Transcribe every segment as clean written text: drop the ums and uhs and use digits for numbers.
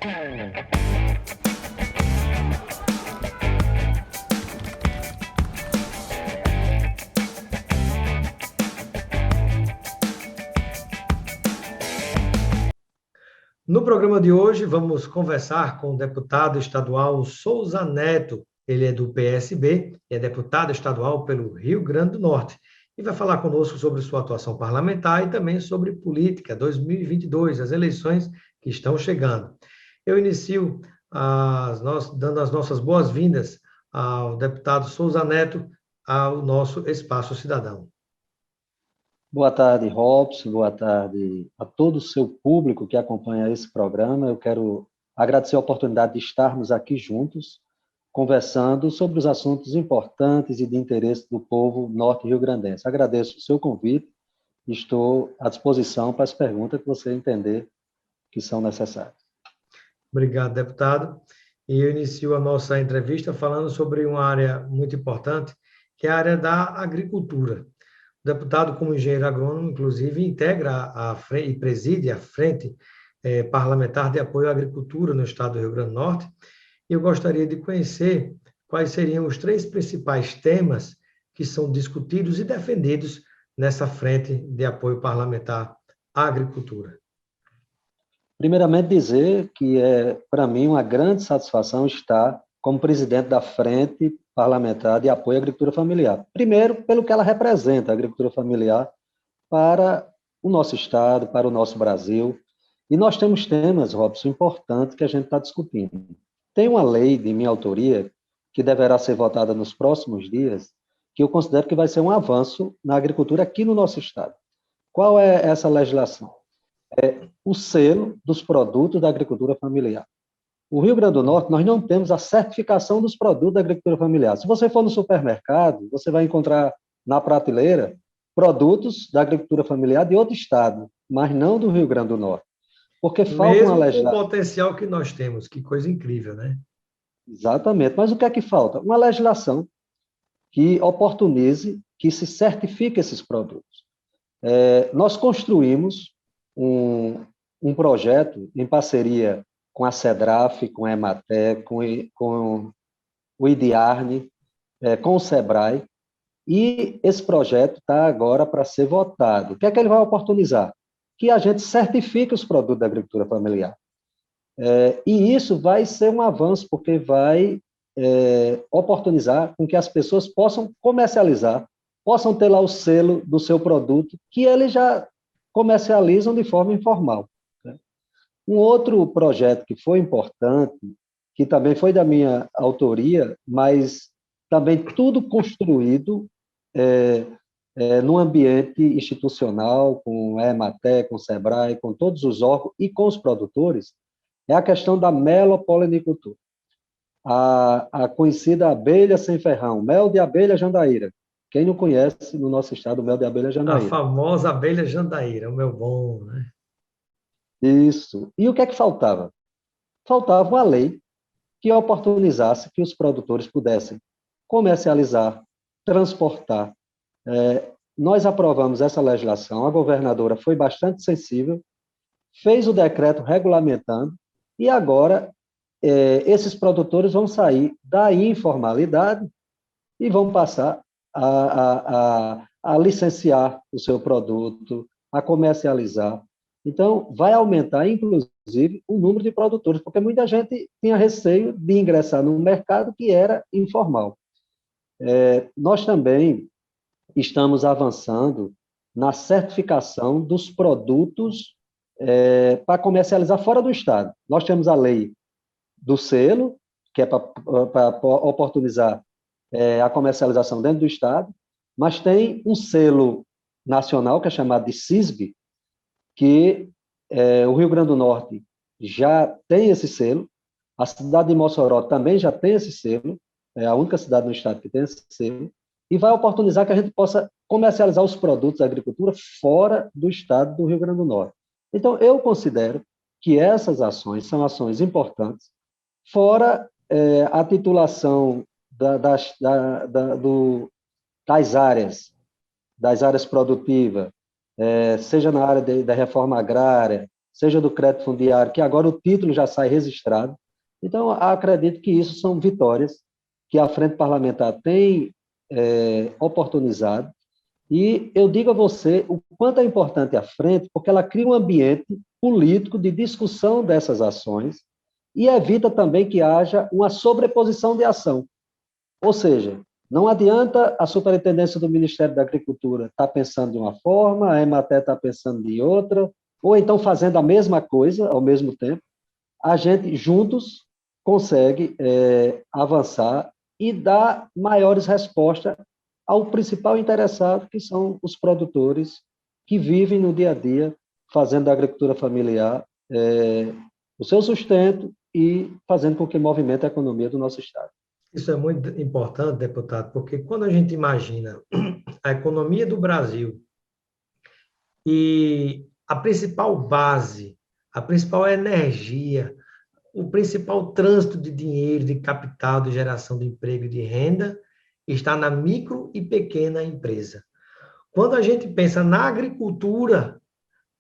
No programa de hoje, vamos conversar com o deputado estadual Souza Neto. Ele é do PSB, é deputado estadual pelo Rio Grande do Norte e vai falar conosco sobre sua atuação parlamentar e também sobre política 2022, as eleições que estão chegando. Eu inicio dando as nossas boas-vindas ao deputado Souza Neto ao nosso Espaço Cidadão. Boa tarde, Robson. Boa tarde a todo o seu público que acompanha esse programa. Eu quero agradecer a oportunidade de estarmos aqui juntos, conversando sobre os assuntos importantes e de interesse do povo norte-riograndense. Agradeço o seu convite e estou à disposição para as perguntas que você entender que são necessárias. Obrigado, deputado. E eu inicio a nossa entrevista falando sobre uma área muito importante, que é a área da agricultura. O deputado, como engenheiro agrônomo, inclusive, integra e preside a Frente Parlamentar de Apoio à Agricultura no estado do Rio Grande do Norte. E eu gostaria de conhecer quais seriam os 3 principais temas que são discutidos e defendidos nessa Frente de Apoio Parlamentar à Agricultura. Primeiramente, dizer que é, para mim, uma grande satisfação estar como presidente da Frente Parlamentar de Apoio à Agricultura Familiar. Primeiro, pelo que ela representa, a agricultura familiar, para o nosso Estado, para o nosso Brasil. E nós temos temas, Robson, importantes que a gente está discutindo. Tem uma lei de minha autoria, que deverá ser votada nos próximos dias, que eu considero que vai ser um avanço na agricultura aqui no nosso Estado. Qual é essa legislação? É o selo dos produtos da agricultura familiar. O Rio Grande do Norte, nós não temos a certificação dos produtos da agricultura familiar. Se você for no supermercado, você vai encontrar na prateleira produtos da agricultura familiar de outro estado, mas não do Rio Grande do Norte. Porque falta Mesmo uma legislação. com o potencial que nós temos, que coisa incrível, né? Exatamente. Mas o que é que falta? Uma legislação que oportunize, que se certifique esses produtos. Nós construímos um projeto em parceria com a CEDRAF, com a EMATER, com o IDIARNE, com o SEBRAE, e esse projeto está agora para ser votado. O que é que ele vai oportunizar? Que a gente certifique os produtos da agricultura familiar. E isso vai ser um avanço, porque vai oportunizar com que as pessoas possam comercializar, possam ter lá o selo do seu produto, que eles já comercializam de forma informal. Um outro projeto que foi importante, que também foi da minha autoria, mas também tudo construído num ambiente institucional, com a EMATER, com o SEBRAE, com todos os órgãos e com os produtores, é a questão da melopolinicultura. A conhecida abelha sem ferrão, mel de abelha jandaíra. Quem não conhece no nosso estado o mel de abelha jandaíra? A famosa abelha jandaíra, o meu bom, né? Isso. E o que é que faltava? Faltava uma lei que oportunizasse que os produtores pudessem comercializar, transportar. Nós aprovamos essa legislação, a governadora foi bastante sensível, fez o decreto regulamentando, e agora esses produtores vão sair da informalidade e vão passar a licenciar o seu produto, a comercializar. Então, vai aumentar, inclusive, o número de produtores, porque muita gente tinha receio de ingressar num mercado que era informal. Nós também estamos avançando na certificação dos produtos para comercializar fora do Estado. Nós temos a lei do selo, que é para oportunizar a comercialização dentro do Estado, mas tem um selo nacional, que é chamado de CISB, que o Rio Grande do Norte já tem esse selo, a cidade de Mossoró também já tem esse selo, é a única cidade no estado que tem esse selo, e vai oportunizar que a gente possa comercializar os produtos da agricultura fora do estado do Rio Grande do Norte. Então, eu considero que essas ações são ações importantes, fora a titulação das áreas produtivas, seja na área da reforma agrária, seja do crédito fundiário, que agora o título já sai registrado. Então, acredito que isso são vitórias que a Frente Parlamentar tem oportunizado. E eu digo a você o quanto é importante a frente, porque ela cria um ambiente político de discussão dessas ações e evita também que haja uma sobreposição de ação. Ou seja, não adianta a superintendência do Ministério da Agricultura estar pensando de uma forma, a Emater está pensando de outra, ou então fazendo a mesma coisa ao mesmo tempo. A gente, juntos, consegue avançar e dar maiores respostas ao principal interessado, que são os produtores que vivem no dia a dia, fazendo da agricultura familiar o seu sustento e fazendo com que movimente a economia do nosso Estado. Isso é muito importante, deputado, porque quando a gente imagina a economia do Brasil e a principal base, a principal energia, o principal trânsito de dinheiro, de capital, de geração de emprego e de renda está na micro e pequena empresa. Quando a gente pensa na agricultura,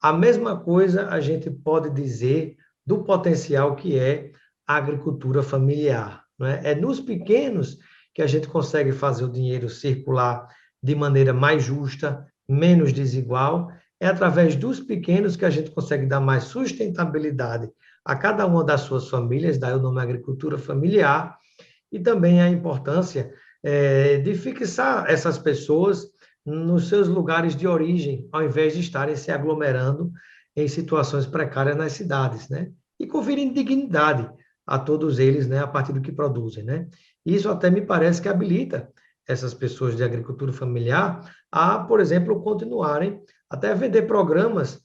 a mesma coisa a gente pode dizer do potencial que é a agricultura familiar. Não é? É nos pequenos que a gente consegue fazer o dinheiro circular de maneira mais justa, menos desigual. É através dos pequenos que a gente consegue dar mais sustentabilidade a cada uma das suas famílias, daí o nome agricultura familiar, e também a importância de fixar essas pessoas nos seus lugares de origem, ao invés de estarem se aglomerando em situações precárias nas cidades, né? E conferem dignidade a todos eles, né, a partir do que produzem, né? Isso até me parece que habilita essas pessoas de agricultura familiar a, por exemplo, continuarem até vender programas,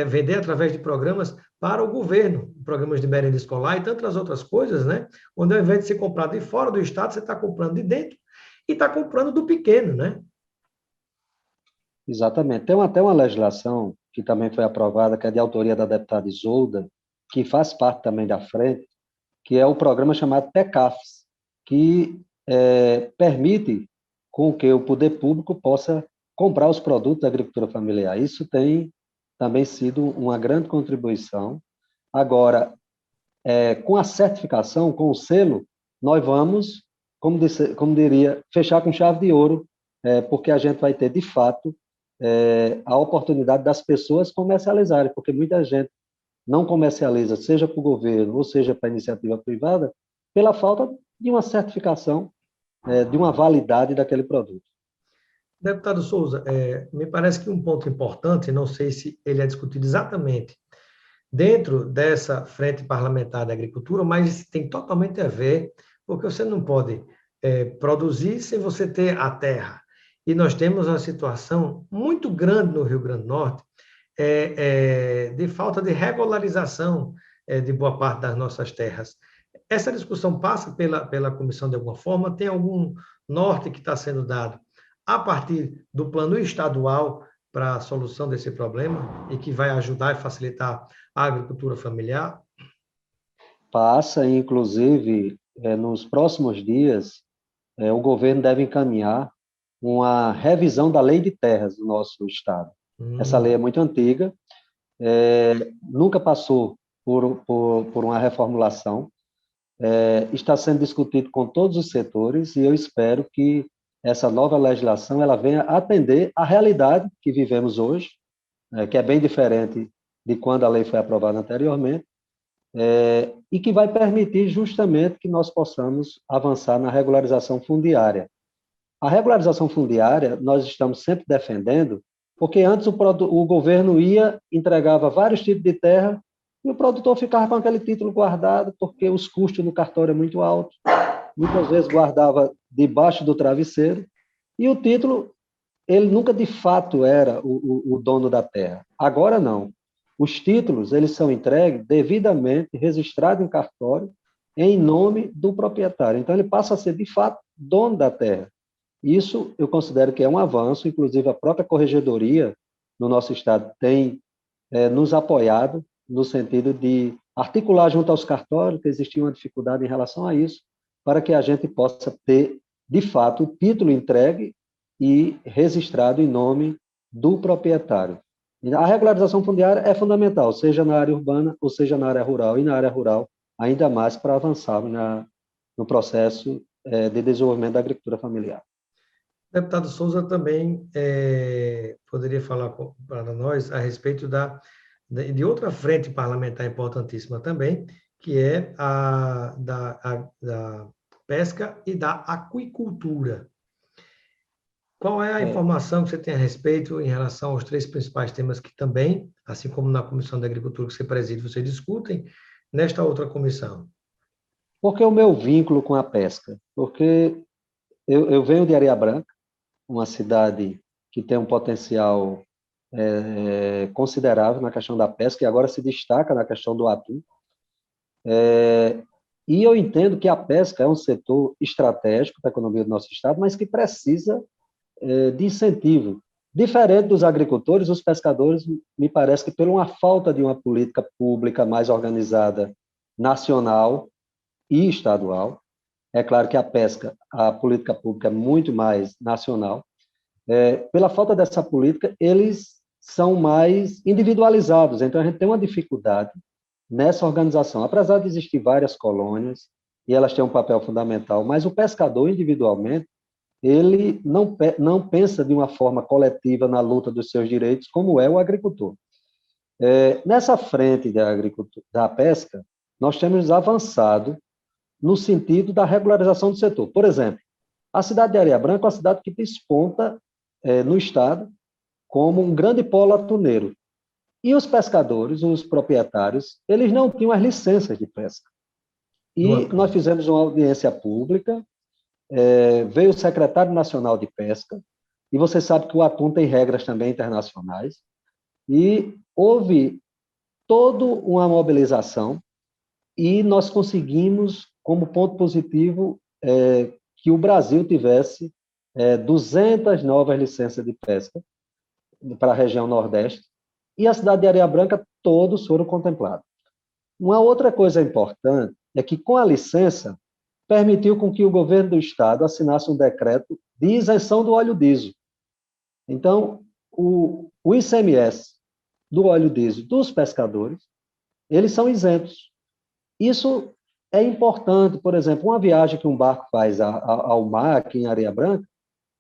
vender através de programas para o governo, programas de merenda escolar e tantas outras coisas, né? Onde ao invés de ser comprado de fora do estado, você está comprando de dentro e está comprando do pequeno, né? Exatamente. Tem até uma legislação que também foi aprovada, que é de autoria da deputada Isolda, que faz parte também da frente, que é o programa chamado PECAFES, que permite com que o poder público possa comprar os produtos da agricultura familiar. Isso tem também sido uma grande contribuição. Agora, com a certificação, com o selo, nós vamos, como diria, fechar com chave de ouro, porque a gente vai ter, de fato, a oportunidade das pessoas comercializarem, porque muita gente não comercializa, seja para o governo ou seja para a iniciativa privada, pela falta de uma certificação, de uma validade daquele produto. Deputado Souza, me parece que um ponto importante, não sei se ele é discutido exatamente dentro dessa frente parlamentar da agricultura, mas tem totalmente a ver, porque você não pode produzir sem você ter a terra. E nós temos uma situação muito grande no Rio Grande do Norte, de falta de regularização de boa parte das nossas terras. Essa discussão passa pela comissão de alguma forma? Tem algum norte que está sendo dado a partir do plano estadual para a solução desse problema e que vai ajudar e facilitar a agricultura familiar? Passa, inclusive, nos próximos dias, o governo deve encaminhar uma revisão da lei de terras do nosso estado. Essa lei é muito antiga, nunca passou por uma reformulação, está sendo discutido com todos os setores e eu espero que essa nova legislação ela venha atender à realidade que vivemos hoje, que é bem diferente de quando a lei foi aprovada anteriormente, e que vai permitir justamente que nós possamos avançar na regularização fundiária. A regularização fundiária nós estamos sempre defendendo, porque antes o governo entregava vários tipos de terra e o produtor ficava com aquele título guardado, porque os custos no cartório é muito alto, muitas vezes guardava debaixo do travesseiro, e o título, ele nunca de fato era o dono da terra. Agora não. Os títulos, eles são entregues devidamente registrados em cartório em nome do proprietário. Então, ele passa a ser, de fato, dono da terra. Isso eu considero que é um avanço, inclusive a própria corregedoria no nosso estado tem nos apoiado no sentido de articular junto aos cartórios, que existia uma dificuldade em relação a isso, para que a gente possa ter, de fato, o título entregue e registrado em nome do proprietário. A regularização fundiária é fundamental, seja na área urbana ou seja na área rural, e na área rural ainda mais para avançar no processo de desenvolvimento da agricultura familiar. Deputado Souza também poderia falar para nós a respeito de outra frente parlamentar importantíssima também, que é da pesca e da aquicultura. Qual é a informação que você tem a respeito em relação aos três principais temas que também, assim como na Comissão da Agricultura que você preside, vocês discutem nesta outra comissão? Por que o meu vínculo com a pesca? Porque eu venho de Areia Branca, uma cidade que tem um potencial considerável na questão da pesca e agora se destaca na questão do atum. E eu entendo que a pesca é um setor estratégico para a economia do nosso estado, mas que precisa de incentivo. Diferente dos agricultores, os pescadores, me parece que por uma falta de uma política pública mais organizada, nacional e estadual, é claro que a pesca, a política pública é muito mais nacional, pela falta dessa política, eles são mais individualizados, então a gente tem uma dificuldade nessa organização, apesar de existir várias colônias, e elas têm um papel fundamental, mas o pescador individualmente, ele não pensa de uma forma coletiva na luta dos seus direitos, como é o agricultor. Nessa frente da pesca, nós temos avançado no sentido da regularização do setor. Por exemplo, a cidade de Areia Branca é uma cidade que desponta no estado como um grande polo atuneiro. E os pescadores, os proprietários, eles não tinham as licenças de pesca. E nós fizemos uma audiência pública, veio o secretário nacional de pesca, e você sabe que o atum tem regras também internacionais, e houve toda uma mobilização, e nós conseguimos, como ponto positivo, que o Brasil tivesse 200 novas licenças de pesca para a região Nordeste, e a cidade de Areia Branca, todos foram contemplados. Uma outra coisa importante é que, com a licença, permitiu com que o governo do estado assinasse um decreto de isenção do óleo diesel. Então, o ICMS do óleo diesel dos pescadores, eles são isentos. Isso é importante, por exemplo, uma viagem que um barco faz ao mar, aqui em Areia Branca,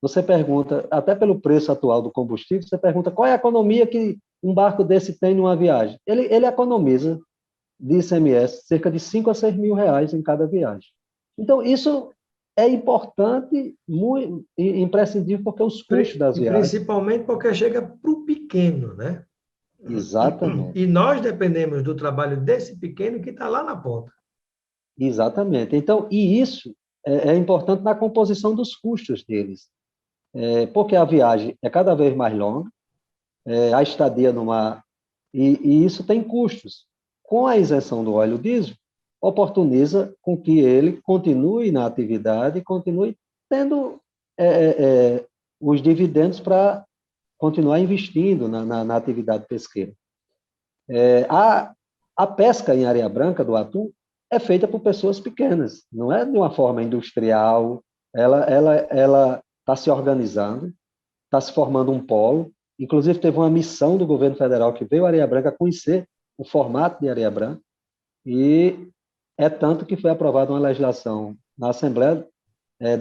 você pergunta, até pelo preço atual do combustível, você pergunta qual é a economia que um barco desse tem numa viagem. Ele economiza de ICMS cerca de 5 a 6 mil reais em cada viagem. Então, isso é importante, muito imprescindível, porque os custos das viagens... Principalmente porque chega para o pequeno, né? Exatamente. E nós dependemos do trabalho desse pequeno que está lá na ponta. Exatamente. Então, e isso é importante na composição dos custos deles, porque a viagem é cada vez mais longa, a estadia no mar, e isso tem custos. Com a isenção do óleo diesel, oportuniza com que ele continue na atividade, continue tendo os dividendos para continuar investindo na atividade pesqueira. A pesca em Areia Branca do atum é feita por pessoas pequenas, não é de uma forma industrial, ela está se organizando, está se formando um polo, inclusive teve uma missão do governo federal que veio a Areia Branca conhecer o formato de Areia Branca, e é tanto que foi aprovada uma legislação na Assembleia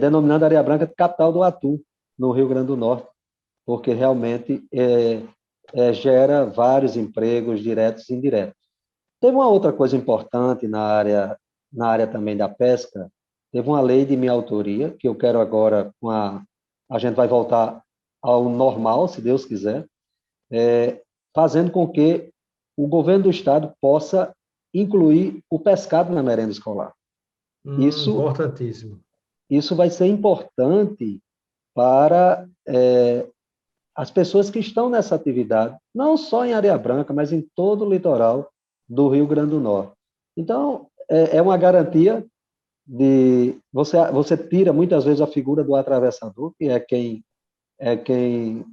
denominando Areia Branca de capital do atum, no Rio Grande do Norte, porque realmente gera vários empregos diretos e indiretos. Teve uma outra coisa importante na área também da pesca, teve uma lei de minha autoria, que eu quero agora, a gente vai voltar ao normal, se Deus quiser, fazendo com que o governo do estado possa incluir o pescado na merenda escolar. Importantíssimo. Isso vai ser importante para as pessoas que estão nessa atividade, não só em Areia Branca, mas em todo o litoral do Rio Grande do Norte. Então, é uma garantia de... Você tira, muitas vezes, a figura do atravessador, que é quem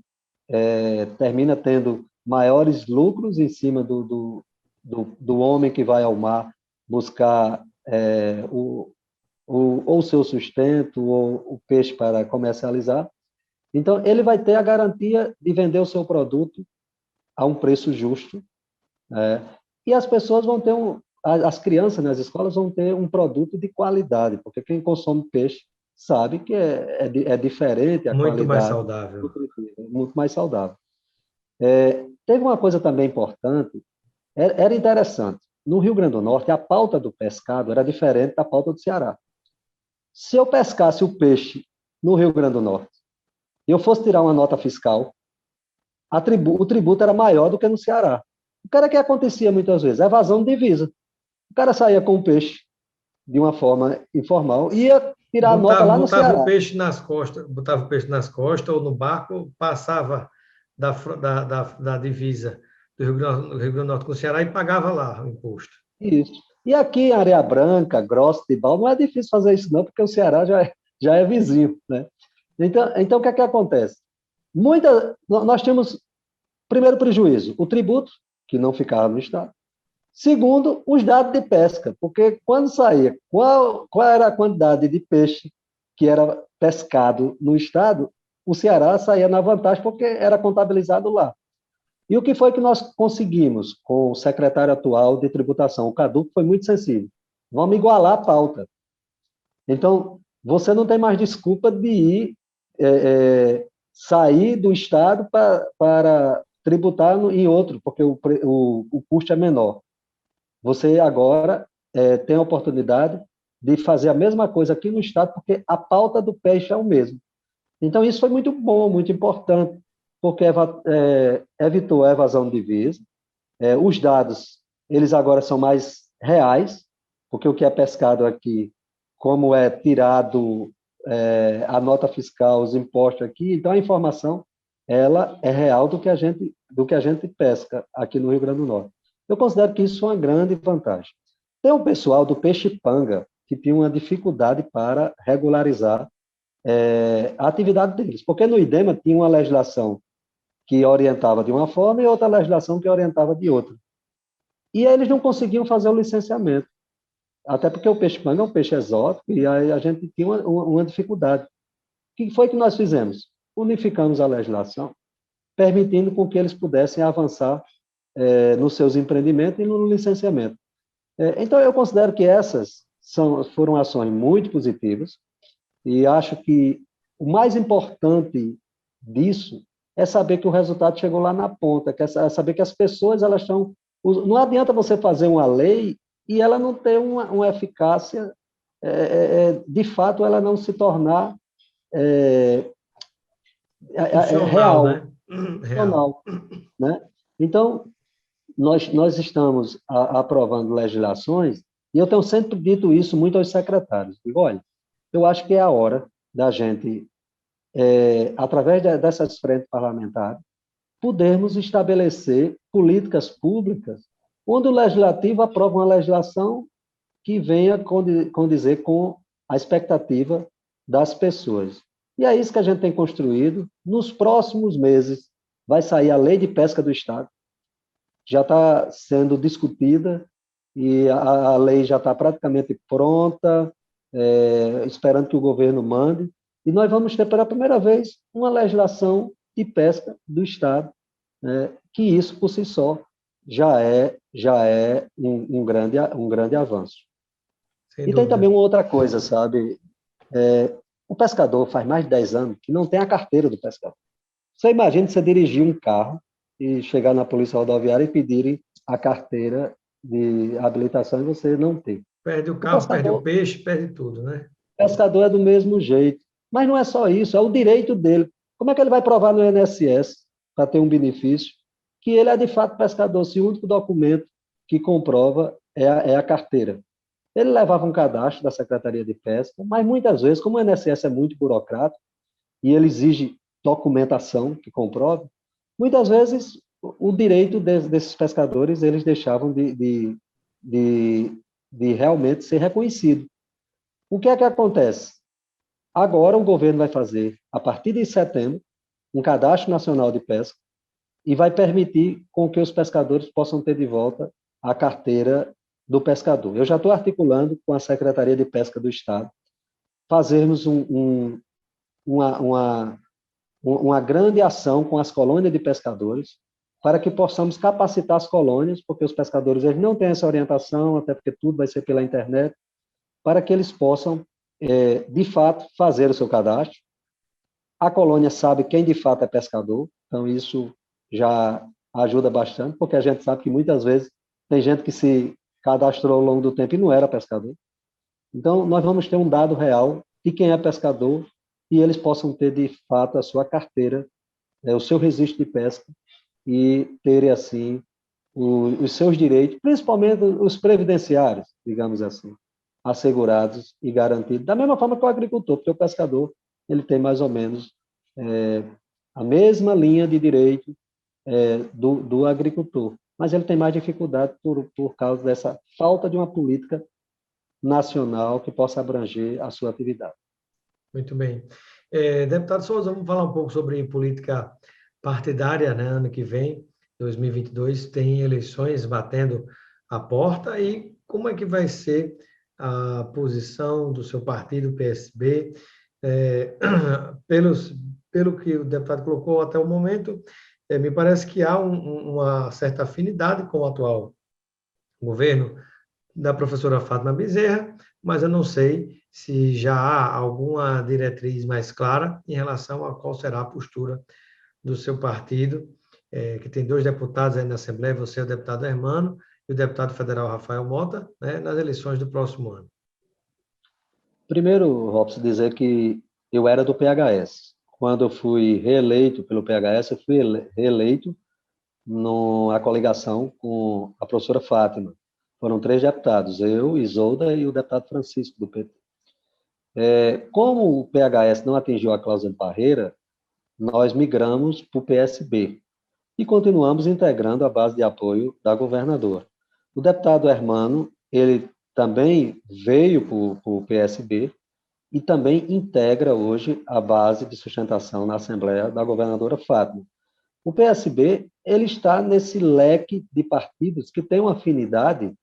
termina tendo maiores lucros em cima do homem que vai ao mar buscar ou o seu sustento, ou o peixe para comercializar. Então, ele vai ter a garantia de vender o seu produto a um preço justo, e as pessoas vão ter as crianças nas escolas vão ter um produto de qualidade, porque quem consome peixe sabe que é diferente a Muito mais qualidade saudável. nutritiva, é muito mais saudável. Teve uma coisa também importante, era interessante. No Rio Grande do Norte, a pauta do pescado era diferente da pauta do Ceará. Se eu pescasse o peixe no Rio Grande do Norte e eu fosse tirar uma nota fiscal, o tributo era maior do que no Ceará. O cara que acontecia muitas vezes, a evasão de divisa. O cara saía com o peixe de uma forma informal e ia tirar a nota lá no Botava o Ceará. peixe nas costas, botava o peixe nas costas ou no barco, passava da divisa do Rio Grande do Norte com o Ceará e pagava lá o imposto. Isso. E aqui em Areia Branca, Grossa de Bal, não é difícil fazer isso não, porque o Ceará já é vizinho, né? Então o que é que acontece? Nós temos, primeiro prejuízo, o tributo, que não ficava no Estado. Segundo, os dados de pesca, porque quando saía qual era a quantidade de peixe que era pescado no Estado, o Ceará saía na vantagem porque era contabilizado lá. E o que foi que nós conseguimos com o secretário atual de tributação, o Cadu, foi muito sensível. Vamos igualar a pauta. Então, você não tem mais desculpa de ir sair do Estado para tributar em outro, porque o custo é menor. Você agora tem a oportunidade de fazer a mesma coisa aqui no Estado, porque a pauta do peixe é o mesmo. Então, isso foi muito bom, muito importante, porque evitou a evasão de divisa. Os dados, eles agora são mais reais, porque o que é pescado aqui, como é tirado a nota fiscal, os impostos aqui, então a informação ela é real do que a gente pesca aqui no Rio Grande do Norte. Eu considero que isso é uma grande vantagem. Tem o pessoal do peixe-panga que tinha uma dificuldade para regularizar a atividade deles, porque no IDEMA tinha uma legislação que orientava de uma forma e outra legislação que orientava de outra. E eles não conseguiam fazer o licenciamento, até porque o peixe-panga é um peixe exótico e aí a gente tinha uma dificuldade. O que foi que nós fizemos? Unificamos a legislação, permitindo com que eles pudessem avançar nos seus empreendimentos e no licenciamento. Então, eu considero que essas foram ações muito positivas e acho que o mais importante disso é saber que o resultado chegou lá na ponta, é saber que as pessoas elas estão... Não adianta você fazer uma lei e ela não ter uma eficácia, de fato, ela não se tornar Funcional, real, né? Real. funcional, né? Então, nós estamos aprovando legislações e eu tenho sempre dito isso muito aos secretários. Digo, olha, eu acho que é a hora da gente, através dessas frentes parlamentares, podermos estabelecer políticas públicas onde o legislativo aprova uma legislação que venha condizer com a expectativa das pessoas. E é isso que a gente tem construído. Nos próximos meses vai sair a Lei de Pesca do Estado, já está sendo discutida e a lei já está praticamente pronta, esperando que o governo mande, e nós vamos ter pela primeira vez uma legislação de pesca do Estado, que isso por si só já é um grande avanço. Sem E tem dúvida. também uma outra coisa, sabe? O pescador faz mais de 10 anos que não tem a carteira do pescador. Você imagina você dirigir um carro e chegar na polícia rodoviária e pedirem a carteira de habilitação e você não ter. Perde o O carro, perde o pescador, peixe, perde tudo, né? pescador é do mesmo jeito. Mas não é só isso, é o direito dele. Como é que ele vai provar no INSS, para ter um benefício, que ele é de fato pescador, se o único documento que comprova é a carteira? Ele levava um cadastro da Secretaria de Pesca, mas muitas vezes, como o INSS é muito burocrático e ele exige documentação que comprove, muitas vezes o direito desses pescadores eles deixavam de realmente ser reconhecido. O que é que acontece? Agora o governo vai fazer, a partir de setembro, um cadastro nacional de pesca e vai permitir com que os pescadores possam ter de volta a carteira do pescador. Eu já estou articulando com a Secretaria de Pesca do Estado fazermos uma grande ação com as colônias de pescadores para que possamos capacitar as colônias, porque os pescadores eles não têm essa orientação, até porque tudo vai ser pela internet, para que eles possam, de fato, fazer o seu cadastro. A colônia sabe quem de fato é pescador, então isso já ajuda bastante, porque a gente sabe que muitas vezes tem gente que se cadastrou ao longo do tempo e não era pescador. Então, nós vamos ter um dado real de quem é pescador e eles possam ter, de fato, a sua carteira, o seu registro de pesca e terem, assim, os seus direitos, principalmente os previdenciários, digamos assim, assegurados e garantidos. Da mesma forma que o agricultor, porque o pescador ele tem mais ou menos a mesma linha de direito do agricultor, mas ele tem mais dificuldade por causa dessa falta de uma política nacional que possa abranger a sua atividade. Muito bem. Deputado Souza, vamos falar um pouco sobre política partidária, né? Ano que vem, 2022, tem eleições batendo a porta e como é que vai ser a posição do seu partido, PSB, pelo que o deputado colocou até o momento, me parece que há uma certa afinidade com o atual governo da professora Fátima Bezerra, mas eu não sei se já há alguma diretriz mais clara em relação a qual será a postura do seu partido, que tem 2 deputados aí na Assembleia, você é o deputado Hermano e o deputado federal Rafael Mota, né, nas eleições do próximo ano. Primeiro, Robson, dizer que eu era do PHS. Quando eu fui reeleito pelo PHS, eu fui reeleito na coligação com a professora Fátima. Foram 3 deputados, eu, Isolda e o deputado Francisco, do PT. Como o PHS não atingiu a cláusula de barreira, nós migramos para o PSB e continuamos integrando a base de apoio da governadora. O deputado Hermano, ele também veio para o PSB e também integra hoje a base de sustentação na Assembleia da governadora Fátima. O PSB ele está nesse leque de partidos que tem uma afinidade.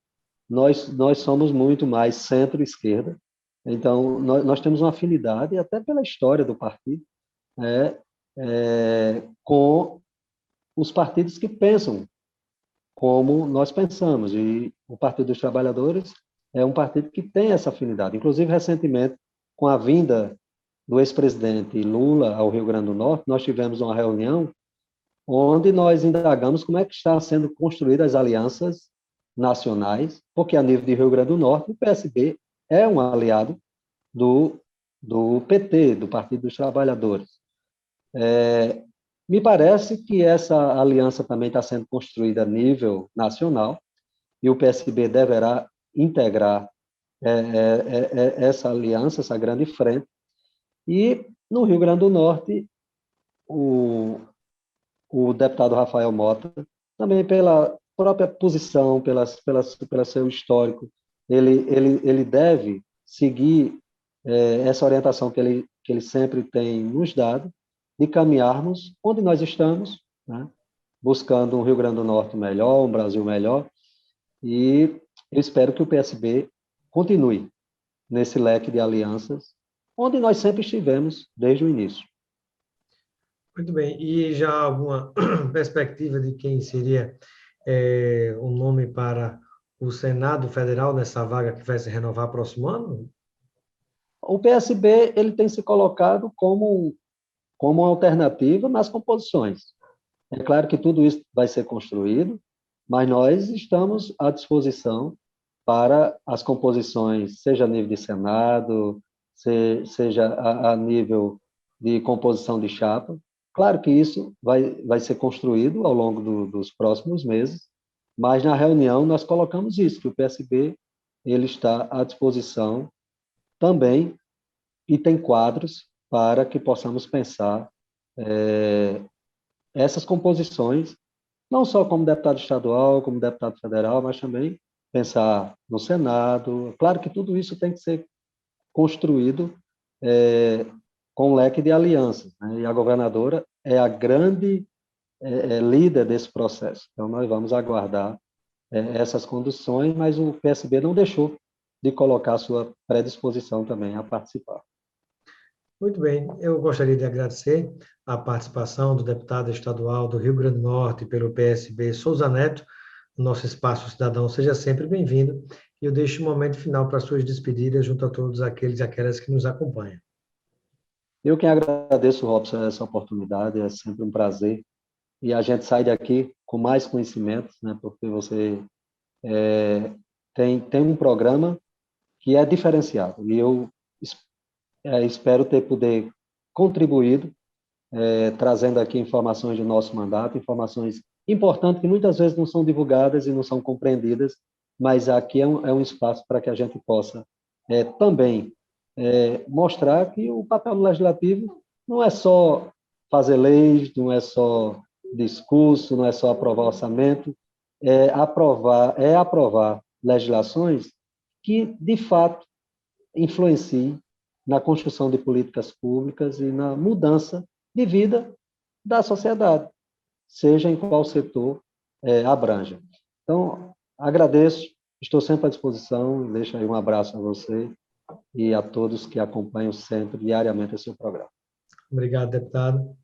Nós somos muito mais centro-esquerda, então nós temos uma afinidade, até pela história do partido, com os partidos que pensam como nós pensamos. E o Partido dos Trabalhadores é um partido que tem essa afinidade. Inclusive, recentemente, com a vinda do ex-presidente Lula ao Rio Grande do Norte, nós tivemos uma reunião onde nós indagamos como é que estão sendo construídas as alianças nacionais, porque a nível de Rio Grande do Norte, o PSB é um aliado do PT, do Partido dos Trabalhadores. Me parece que essa aliança também está sendo construída a nível nacional e o PSB deverá integrar essa aliança, essa grande frente. E no Rio Grande do Norte, o deputado Rafael Mota, também pela própria posição, pelo seu histórico, ele deve seguir essa orientação que ele sempre tem nos dado, de caminharmos onde nós estamos, né? Buscando um Rio Grande do Norte melhor, um Brasil melhor, e eu espero que o PSB continue nesse leque de alianças, onde nós sempre estivemos desde o início. Muito bem. E já alguma perspectiva de quem seria o nome para o Senado Federal nessa vaga que vai se renovar próximo ano? O PSB ele tem se colocado como uma alternativa nas composições. É claro que tudo isso vai ser construído, mas nós estamos à disposição para as composições, seja a nível de Senado, seja a nível de composição de chapa. Claro que isso vai ser construído ao longo dos próximos meses, mas na reunião nós colocamos isso, que o PSB ele está à disposição também e tem quadros para que possamos pensar essas composições, não só como deputado estadual, como deputado federal, mas também pensar no Senado. Claro que tudo isso tem que ser construído com um leque de alianças, né? E a governadora é a grande líder desse processo. Então, nós vamos aguardar essas condições, mas o PSB não deixou de colocar a sua predisposição também a participar. Muito bem, eu gostaria de agradecer a participação do deputado estadual do Rio Grande do Norte pelo PSB, Souza Neto, no nosso Espaço Cidadão. Seja sempre bem-vindo. E eu deixo o momento final para suas despedidas junto a todos aqueles e aquelas que nos acompanham. Eu que agradeço, Robson, essa oportunidade, é sempre um prazer. E a gente sai daqui com mais conhecimentos, né, porque você tem um programa que é diferenciado. E eu espero ter poder contribuído, trazendo aqui informações do nosso mandato, informações importantes que muitas vezes não são divulgadas e não são compreendidas, mas aqui é um espaço para que a gente possa também mostrar que o papel do legislativo não é só fazer leis, não é só discurso, não é só aprovar orçamento, aprovar legislações que, de fato, influenciem na construção de políticas públicas e na mudança de vida da sociedade, seja em qual setor abranja. Então, agradeço, estou sempre à disposição, deixo aí um abraço a você e a todos que acompanham sempre, diariamente, esse seu programa. Obrigado, deputado.